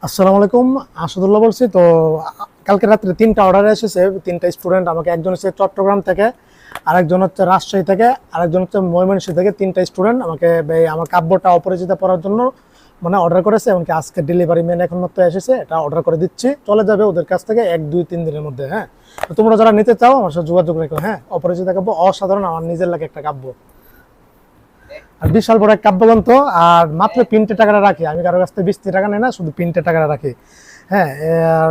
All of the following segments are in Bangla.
আসসালামু আলাইকুম, আসাদুল্লাহ বলছি। তো কালকে রাত্রে 3টা অর্ডার এসেছে। 3টা স্টুডেন্ট আমাকে, একজন হচ্ছে চট্টগ্রাম থেকে, আরেকজন হচ্ছে রাজশাহী থেকে, আরেকজন হচ্ছে ময়মনসিংহ থেকে। 3টা স্টুডেন্ট আমাকে আমার কাব্যটা অপরিচিত পড়ার জন্য মানে অর্ডার করেছে, এবং আজকে ডেলিভারি ম্যান এখন মাত্র এসেছে, এটা অর্ডার করে দিচ্ছি, চলে যাবে ওদের কাছ থেকে 1 2 3 দিনের মধ্যে। হ্যাঁ, তো তোমরা যারা নিতে চাও আমার সাথে যোগাযোগ রেখো। হ্যাঁ, অপরিচিত কাব্য অসাধারণ, আমার নিজের লাগে একটা কাব্য, আর বিশাল বড় এক কাব্যগ্রন্থ। আর মাত্র প্রিন্টে টাকাটা রাখি, আমি কারো কাছ থেকে 20 টাকা নেই না, শুধু প্রিন্টে টাকাটা রাখি। হ্যাঁ,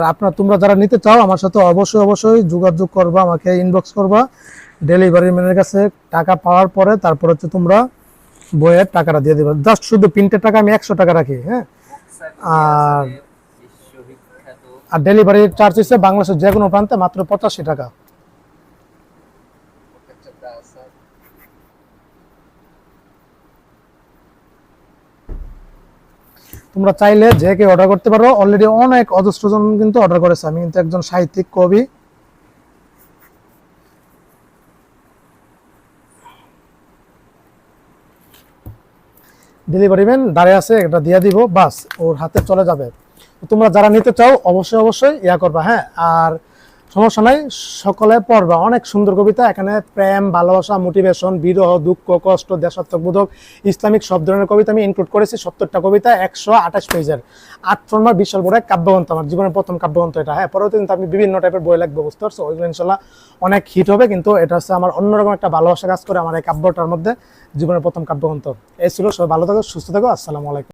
আর তোমরা যারা নিতে চাও আমার সাথে অবশ্যই অবশ্যই যোগাযোগ করবা, আমাকে ইনবক্স করবা। ডেলিভারি ম্যানের কাছে টাকা পাওয়ার পরে তারপর হচ্ছে তোমরা বইয়ের টাকাটা দিয়ে দেবে। জাস্ট শুধু প্রিন্টের টাকা আমি 100 টাকা রাখি। হ্যাঁ, আর আর ডেলিভারি চার্জ হচ্ছে বাংলাদেশের যে কোনো প্রান্তে মাত্র 85 টাকা। তোমরা চাইলে যে কেউ অর্ডার করতে পারো, অলরেডি অনেক অজস্র জন কিন্তু অর্ডার করেছে। আমি কিন্তু একজন সাহিত্যিক কবি। ডেলিভারি ম্যান দাঁড়িয়ে আছে, এটা দিয়ে দিব, বাস ওর হাতে চলে যাবে। তোমরা যারা নিতে চাও অবশ্যই অবশ্যই ইয়া করবা। হ্যাঁ, আর সমস্যা নাই, সকলে পড়বা। অনেক সুন্দর কবিতা এখানে, প্রেম, ভালোবাসা, মোটিভেশন, বিরহ, দুঃখ, কষ্ট, দেশাত্মবোধক, ইসলামিক সব ধরনের কবিতা আমি ইনক্লুড করেছি। 70টা কবিতা, 128 পেজের, 8 ফর্মার, বিশাল বড় এক কাব্যগ্রন্থ, আমার জীবনের প্রথম কাব্যগ্রন্থ এটা। হ্যাঁ, পরবর্তীতে কিন্তু আমি বিভিন্ন টাইপের বই লিখবো, বুঝতে পারছো, ওইগুলো ইনশাল্লাহ অনেক হিট হবে। কিন্তু এটা হচ্ছে আমার অন্যরকম একটা ভালোবাসা কাজ করে আমার এই কাব্যটার মধ্যে, জীবনের প্রথম কাব্যগ্রন্থ। এই ছিল। সবাই ভালো থাকো, সুস্থ থাকো, আসসালামু আলাইকুম।